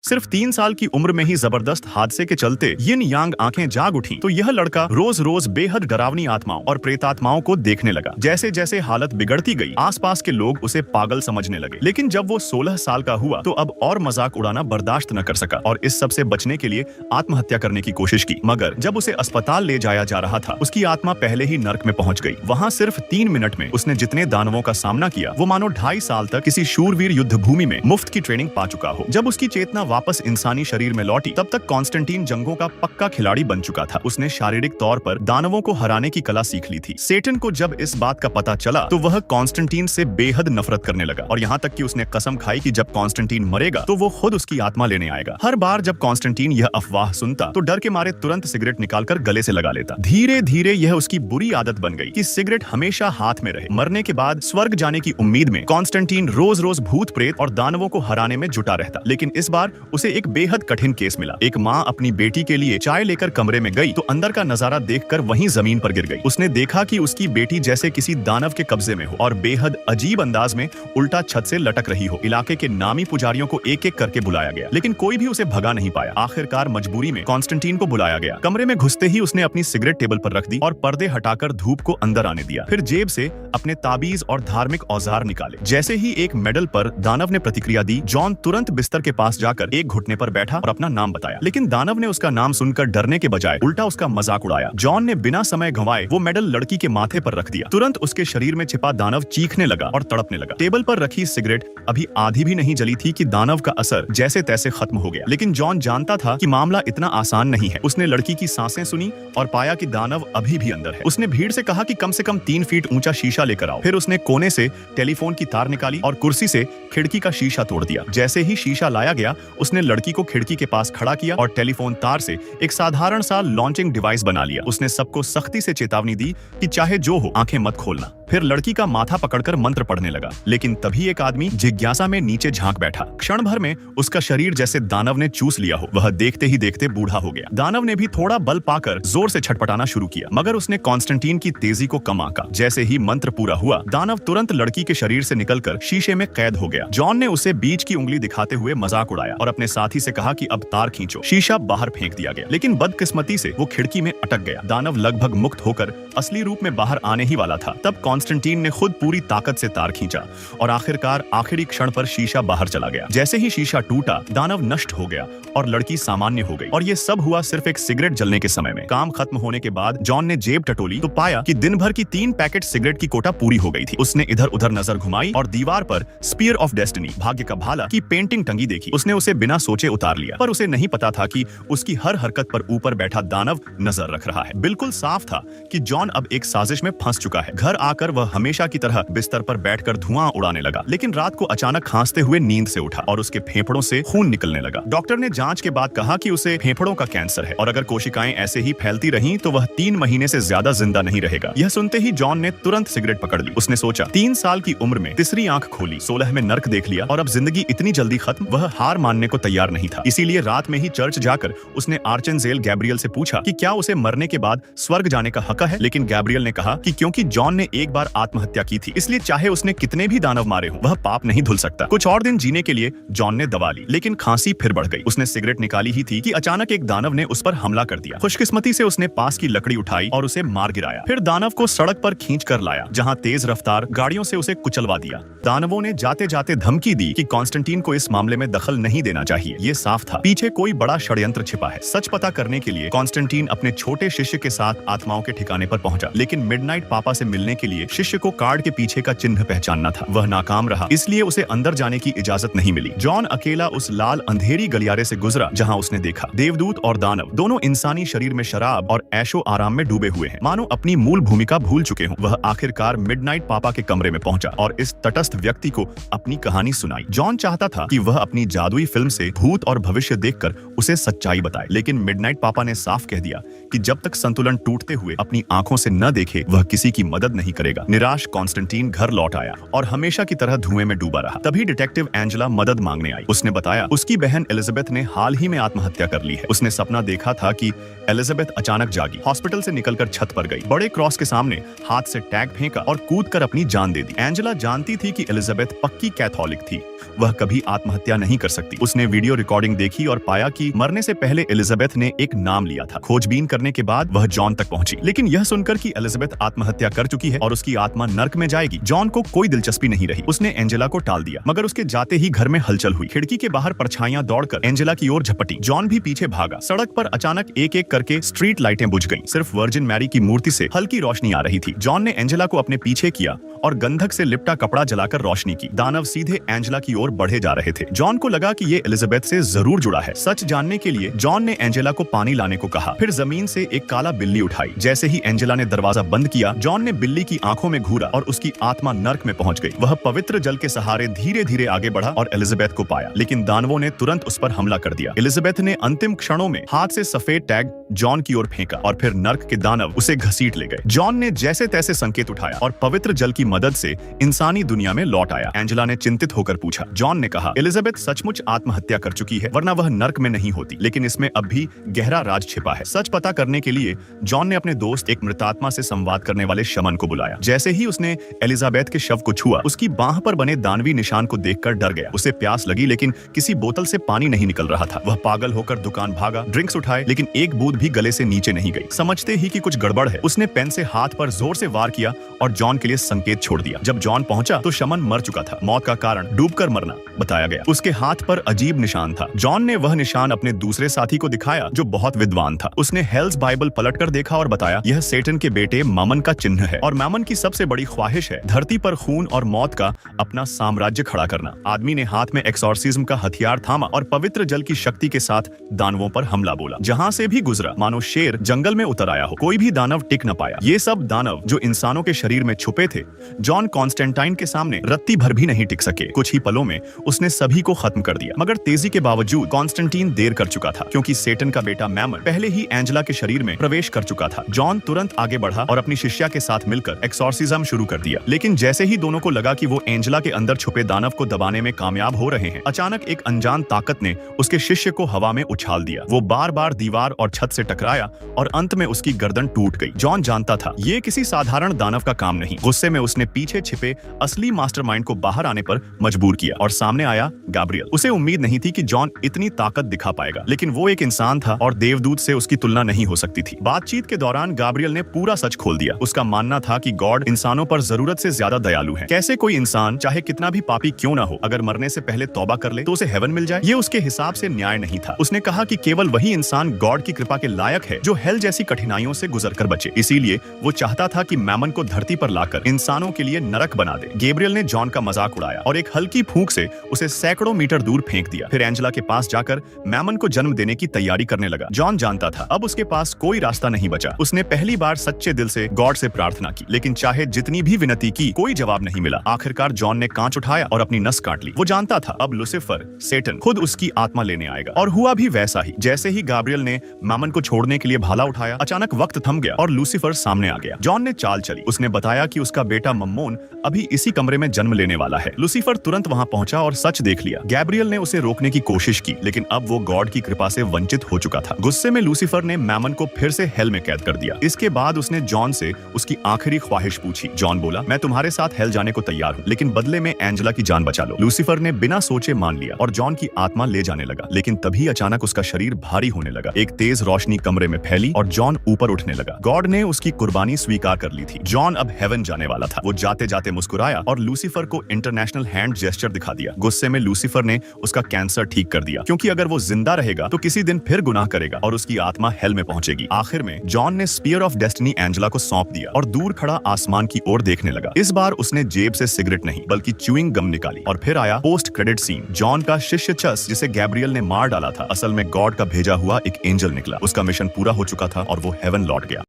सिर्फ 3 साल की उम्र में ही जबरदस्त हादसे के चलते यिन यांग आंखें जाग उठी तो यह लड़का रोज रोज बेहद डरावनी आत्माओं और प्रेतात्माओं को देखने लगा। जैसे जैसे हालत बिगड़ती गई, आसपास के लोग उसे पागल समझने लगे। लेकिन जब वो 16 साल का हुआ तो अब और मजाक उड़ाना बर्दाश्त न कर सका और इस सब से बचने के लिए आत्महत्या करने की कोशिश की। मगर जब उसे अस्पताल ले जाया जा रहा था, उसकी आत्मा पहले ही नर्क में पहुंच गई। वहां सिर्फ 3 मिनट में उसने जितने दानवों का सामना किया, वो मानो 2.5 साल तक किसी शूरवीर युद्ध भूमि में मुफ्त की ट्रेनिंग पा चुका हो। जब उसकी चेतना वापस इंसानी शरीर में लौटी, तब तक कॉन्स्टेंटीन जंगों का पक्का खिलाड़ी बन चुका था। उसने शारीरिक तौर पर दानवों को हराने की कला सीख ली थी। सेटन को जब इस बात का पता चला तो वह कॉन्स्टेंटीन से बेहद नफरत करने लगा और यहाँ तक कि उसने कसम खाई कि जब कॉन्स्टेंटीन मरेगा तो वो खुद उसकी आत्मा लेने आएगा। हर बार जब कॉन्स्टेंटीन यह अफवाह सुनता तो डर के मारे तुरंत सिगरेट निकालकर गले से लगा लेता। धीरे धीरे यह उसकी बुरी आदत बन गई कि सिगरेट हमेशा हाथ में रहे। मरने के बाद स्वर्ग जाने की उम्मीद में कॉन्स्टेंटीन रोज रोज भूत प्रेत और दानवों को हराने में जुटा रहता। लेकिन इस बार उसे एक बेहद कठिन केस मिला। एक माँ अपनी बेटी के लिए चाय लेकर कमरे में गई तो अंदर का नजारा देखकर वहीं जमीन पर गिर गई। उसने देखा कि उसकी बेटी जैसे किसी दानव के कब्जे में हो और बेहद अजीब अंदाज में उल्टा छत से लटक रही हो। इलाके के नामी पुजारियों को एक एक करके बुलाया गया, लेकिन कोई भी उसे भगा नहीं पाया। आखिरकार मजबूरी में कॉन्स्टेंटीन को बुलाया गया। कमरे में घुसते ही उसने अपनी सिगरेट टेबल पर रख दी और पर्दे हटाकर धूप को अंदर आने दिया। फिर जेब से अपने ताबीज और धार्मिक औजार निकाले। जैसे ही एक मेडल पर दानव ने प्रतिक्रिया दी, जॉन तुरंत बिस्तर के पास जाकर एक घुटने पर बैठा और अपना नाम बताया। लेकिन दानव ने उसका नाम सुनकर डरने के बजाय उल्टा उसका मजाक उड़ाया। जॉन ने बिना समय गंवाए वो मेडल लड़की के माथे पर रख दिया। तुरंत उसके शरीर में छिपा दानव चीखने लगा और तड़पने लगा। टेबल पर रखी सिगरेट अभी आधी भी नहीं जली थी कि दानव का असर जैसे तैसे खत्म हो गया। लेकिन जॉन जानता था कि मामला इतना आसान नहीं है। उसने लड़की की सांसें सुनी और पाया कि दानव अभी भी अंदर है। उसने भीड़ से कहा कि कम से कम 3 फीट ऊंचा शीशा लेकर आओ। फिर उसने कोने से टेलीफोन की तार निकाली और कुर्सी से खिड़की का शीशा तोड़ दिया। जैसे ही शीशा लाया गया, उसने लड़की को खिड़की के पास खड़ा किया और टेलीफोन तार से एक साधारण सा लॉन्चिंग डिवाइस बना लिया। उसने सबको सख्ती से चेतावनी दी कि चाहे जो हो, आंखें मत खोलना। फिर लड़की का माथा पकड़कर मंत्र पढ़ने लगा। लेकिन तभी एक आदमी जिज्ञासा में नीचे झांक बैठा। क्षण भर में उसका शरीर जैसे दानव ने चूस लिया हो। वह देखते ही देखते बूढ़ा हो गया। दानव ने भी थोड़ा बल पाकर जोर से छटपटाना शुरू किया, मगर उसने कॉन्स्टेंटीन की तेजी को कम आंका। जैसे ही मंत्र पूरा हुआ, दानव तुरंत लड़की के शरीर से निकलकर शीशे में कैद हो गया। जॉन ने उसे बीच की उंगली दिखाते हुए मजाक उड़ाया और अपने साथी से कहा कि अब तार खींचो। शीशा बाहर फेंक दिया गया, लेकिन बदकिस्मती से वो खिड़की में अटक गया। दानव लगभग मुक्त होकर असली रूप में बाहर आने ही वाला था। तब कॉन्स्टेंटीन ने खुद पूरी ताकत से तार खींचा और आखिरकार आखिरी क्षण पर शीशा बाहर चला गया। जैसे ही शीशा टूटा, दानव नष्ट हो गया और लड़की सामान्य हो गई। और ये सब हुआ सिर्फ एक सिगरेट जलने के समय में। काम खत्म होने के बाद जॉन ने जेब टटोली तो पाया कि दिन भर की 3 पैकेट सिगरेट की कोटा पूरी हो गई थी। उसने इधर उधर नजर घुमाई और दीवार पर स्पीयर ऑफ डेस्टिनी, भाग्य का भाला की पेंटिंग टंगी देखी। उसने उसे बिना सोचे उतार लिया, पर उसे नहीं पता था कि उसकी हर हरकत पर ऊपर बैठा दानव नजर रख रहा है। बिल्कुल साफ था कि जॉन अब एक साजिश में फंस चुका है। घर आकर वह हमेशा की तरह बिस्तर पर बैठकर धुआं उड़ाने लगा। लेकिन रात को अचानक खांसते हुए नींद से उठा और उसके फेफड़ों से खून निकलने लगा। डॉक्टर ने जांच के बाद कहा कि उसे फेफड़ों का कैंसर है और अगर कोशिकाएं ऐसे ही फैलती रहीं तो वह 3 महीने से ज्यादा जिंदा नहीं रहेगा। यह सुनते ही जॉन ने तुरंत सिगरेट पकड़ ली। उसने सोचा, 3 साल की उम्र में तीसरी आंख खोली, 16 में नर्क देख लिया और अब जिंदगी इतनी जल्दी खत्म। वह हार मानने को तैयार नहीं था। इसीलिए रात में ही चर्च जाकर उसने आर्चेंजेल गैब्रियल से पूछा कि क्या उसे मरने के बाद स्वर्ग जाने का हक है। लेकिन गैब्रियल ने कहा कि क्योंकि जॉन ने एक बार आत्महत्या की थी, इसलिए चाहे उसने कितने भी दानव मारे हों, वह पाप नहीं धुल सकता। कुछ और दिन जीने के लिए जॉन ने दवा ली, लेकिन खांसी फिर बढ़ गई। उसने सिगरेट निकाली ही थी कि अचानक एक दानव ने उस पर हमला कर दिया। खुशकिस्मती से उसने पास की लकड़ी उठाई और उसे मार गिराया। फिर दानव को सड़क पर खींच कर लाया, जहाँ तेज रफ्तार गाड़ियों से उसे कुचलवा दिया। दानवों ने जाते जाते धमकी दी कि कॉन्स्टेंटीन को इस मामले में दखल नहीं देना चाहिए। ये साफ था, पीछे कोई बड़ा षड्यंत्र छिपा है। सच पता करने के लिए कॉन्स्टेंटीन अपने छोटे शिष्य के साथ आत्माओं के ठिकाने पर पहुंचा, लेकिन मिडनाइट पापा से मिलने के लिए शिष्य को कार्ड के पीछे का चिन्ह पहचानना था। वह नाकाम रहा, इसलिए उसे अंदर जाने की इजाजत नहीं मिली। जॉन अकेला उस लाल अंधेरी गलियारे से गुजरा जहां उसने देखा देवदूत और दानव दोनों इंसानी शरीर में शराब और ऐशो आराम में डूबे हुए हैं, मानो अपनी मूल भूमिका भूल चुके हों। वह आखिरकार मिडनाइट पापा के कमरे में पहुंचा और इस तटस्थ व्यक्ति को अपनी कहानी सुनाई। जॉन चाहता था कि वह अपनी जादुई फिल्म से भूत और भविष्य देखकर उसे सच्चाई बताए, लेकिन मिडनाइट पापा ने साफ कह दिया कि जब तक संतुलन टूटते हुए अपनी आंखों से न देखे, वह किसी की मदद नहीं करेगा। मिलेगा। निराश कॉन्स्टेंटीन घर लौट आया और हमेशा की तरह धुएं में डूबा रहा। तभी डिटेक्टिव एंजेला मदद मांगने आई। उसने बताया उसकी बहन एलिजाबेथ ने हाल ही में आत्महत्या कर ली है। उसने सपना देखा था कि एलिजाबेथ अचानक जागी, हॉस्पिटल से निकलकर छत पर गई, बड़े क्रॉस के सामने हाथ से टैग फेंका और कूदकर अपनी जान दे दी। एंजेला जानती थी कि एलिजाबेथ पक्की कैथोलिक थी, वह कभी आत्महत्या नहीं कर सकती। उसने वीडियो रिकॉर्डिंग देखी और पाया कि मरने से पहले एलिजाबेथ ने एक नाम लिया था। खोजबीन करने के बाद वह जॉन तक पहुंची, लेकिन यह सुनकर कि एलिजाबेथ आत्महत्या कर चुकी है और उसकी आत्मा नर्क में जाएगी, जॉन को कोई दिलचस्पी नहीं रही। उसने एंजेला को टाल दिया, मगर उसके जाते ही घर में हलचल हुई। खिड़की के बाहर परछाइयां दौड़कर एंजेला की ओर झपटी। जॉन भी पीछे भागा। सड़क पर अचानक एक एक करके स्ट्रीट लाइटें बुझ गईं। सिर्फ वर्जिन मैरी की मूर्ति से हल्की रोशनी आ रही थी। जॉन ने एंजेला को अपने पीछे किया और गंधक से लिपटा कपड़ा जलाकर रोशनी की। दानव सीधे एंजेला की ओर बढ़े जा रहे थे। जॉन को लगा कि ये एलिजाबेथ से जरूर जुड़ा है। सच जानने के लिए जॉन ने एंजेला को पानी लाने को कहा। फिर जमीन से एक काला बिल्ली उठाई। जैसे ही एंजेला ने दरवाजा बंद किया, जॉन ने बिल्ली की आंखों में घूरा और उसकी आत्मा नर्क में पहुंच गई। वह पवित्र जल के सहारे धीरे धीरे आगे बढ़ा और एलिजाबेथ को पाया, लेकिन दानवों ने तुरंत उस पर हमला कर दिया। एलिजाबेथ ने अंतिम क्षणों में हाथ से सफेद टैग जॉन की ओर फेंका और फिर नर्क के दानव उसे घसीट ले गए। जॉन ने जैसे तैसे संकेत उठाया और पवित्र जल की मदद से इंसानी दुनिया में लौट आया। एंजेला ने चिंतित होकर पूछा। जॉन ने कहा, एलिजाबेथ सचमुच आत्महत्या कर चुकी है, वरना वह नर्क में नहीं होती, लेकिन इसमें अब भी गहरा राज छिपा है। सच पता करने के लिए जॉन ने अपने दोस्त एक मृतात्मा से संवाद करने वाले शमन को बुलाया। जैसे ही उसने एलिजाबेथ के शव को छुआ, उसकी बाह पर बने दानवी निशान को देखकर डर गया। उसे प्यास लगी, लेकिन किसी बोतल से पानी नहीं निकल रहा था। वह पागल होकर दुकान भागा, ड्रिंक्स उठाए, लेकिन एक बूंद भी गले से नीचे नहीं गई। समझते ही कि कुछ गड़बड़ है, उसने पेन से हाथ पर जोर से वार किया और जॉन के लिए संकेत छोड़ दिया। जब जॉन पहुंचा तो शमन मर चुका था। मौत का कारण डूबकर मरना बताया गया। उसके हाथ पर अजीब निशान था। जॉन ने वह निशान अपने दूसरे साथी को दिखाया जो बहुत विद्वान था। उसने हेल्स बाइबल पलटकर देखा और बताया, यह सेटन के बेटे मामन का चिन्ह है और मामन की सबसे बड़ी ख्वाहिश है धरती पर खून और मौत का अपना साम्राज्य खड़ा करना। आदमी ने हाथ में एक्सॉर्सिज्म का हथियार थामा और पवित्र जल की शक्ति के साथ दानवों पर हमला बोला। जहां से भी गुजरा मानो शेर जंगल में उतर आया हो। कोई भी दानव टिक न पाया। ये सब दानव जो इंसानों के शरीर में छुपे थे, जॉन कॉन्स्टेंटाइन के सामने रत्ती भर भी नहीं टिक सके। कुछ ही पलों में उसने सभी को खत्म कर दिया। मगर तेजी के बावजूद कॉन्स्टेंटीन देर कर चुका था, क्योंकि सेटन का बेटा मैमन पहले ही एंजेला के शरीर में प्रवेश कर चुका था। जॉन तुरंत आगे बढ़ा और अपनी शिष्या के साथ मिलकर एक्सॉर्सिज्म शुरू कर दिया। लेकिन जैसे ही दोनों को लगा कि वो एंजेला के अंदर छुपे दानव को दबाने में कामयाब हो रहे हैं, अचानक एक अनजान ताकत ने उसके शिष्य को हवा में उछाल दिया। वो बार बार दीवार और छत से टकराया और अंत में उसकी गर्दन टूट गई। जॉन जानता था ये किसी साधारण दानव का काम नहीं। गुस्से में उसने पीछे छिपे असली मास्टरमाइंड को बाहर आने पर मजबूर किया और सामने आया गैब्रियल। उसे उम्मीद नहीं थी कि जॉन इतनी ताकत दिखा पाएगा, लेकिन वो एक इंसान था और देवदूत से उसकी तुलना नहीं हो सकती थी। बातचीत के दौरान गैब्रियल ने पूरा सच खोल दिया। उसका मानना था कि गॉड इंसानों पर जरूरत से ज्यादा दयालु है। कैसे कोई इंसान चाहे कितना भी पापी क्यों ना हो, अगर मरने से पहले तौबा कर ले तो उसे हेवन मिल जाए, ये उसके हिसाब से न्याय नहीं था। उसने कहा कि केवल वही इंसान गॉड की कृपा के लायक है जो हेल जैसी कठिनाइयों से गुजरकर बचे। इसीलिए वो चाहता था कि मैमन को धरती पर लाकर इंसानों के लिए नरक बना दे। गैब्रियल ने जॉन का मजाक उड़ाया और एक हल्की फूंक से उसे सैकड़ों मीटर दूर फेंक दिया। फिर एंजेला के पास जाकर मैमन को जन्म देने की तैयारी करने लगा। जॉन जानता था अब उसके पास कोई रास्ता नहीं बचा। उसने पहली बार सच्चे दिल से गॉड से प्रार्थना की, लेकिन चाहे जितनी भी विनती की कोई जवाब नहीं मिला। आखिरकार जॉन ने कांच उठाया और अपनी नस काट ली। वो जानता था अब लूसीफर सेटन खुद उसकी आत्मा लेने आएगा, और हुआ भी वैसा ही। जैसे ही गैब्रियल ने मैमन को छोड़ने के लिए भाला उठाया, अचानक वक्त थम गया और लूसीफर सामने आ गया। जॉन ने चाल चली। उसने बताया कि उसका बेटा मम्मोन अभी इसी कमरे में जन्म लेने वाला है। लूसीफर तुरंत वहां पहुंचा और सच देख लिया। गैब्रियल ने उसे रोकने की कोशिश की, लेकिन अब वो गॉड की कृपा से वंचित हो चुका था। गुस्से में लूसीफर ने मैमन को फिर से हेल में कैद कर दिया। इसके बाद उसने जॉन से उसकी आखिरी ख्वाहिश पूछी। जॉन बोला, मैं तुम्हारे साथ हेल जाने को तैयार हूँ, लेकिन बदले में एंजेला की जान बचा लो। लूसीफर ने बिना सोचे मान लिया और जॉन की आत्मा ले जाने लगा। लेकिन तभी अचानक उसका शरीर भारी होने लगा। एक तेज रोशनी कमरे में फैली और जॉन ऊपर उठने लगा। गॉड ने उसकी कुर्बानी स्वीकार कर ली थी। जॉन अब हेवन जाने वाला था। वो जाते जाते मुस्कुराया और लूसीफर को इंटरनेशनल हैंड जेस्चर दिखा दिया। गुस्से में लूसीफर ने उसका कैंसर ठीक कर दिया, क्योंकि अगर वो जिंदा रहेगा तो किसी दिन फिर गुनाह करेगा और उसकी आत्मा हेल में पहुंचेगी। आखिर में जॉन ने स्पीयर ऑफ डेस्टिनी एंजेला को सौंप दिया और दूर खड़ा आसमान की ओर देखने लगा। इस बार उसने जेब से सिगरेट नहीं बल्कि च्यूइंग गम निकाली। और फिर आया पोस्ट क्रेडिट सीन। जॉन का शिष्य चस, जिसे गैब्रियल ने मार डाला था, असल में गॉड का भेजा हुआ एक एंजल निकला। उसका मिशन पूरा हो चुका था और वो हेवन लौट गया।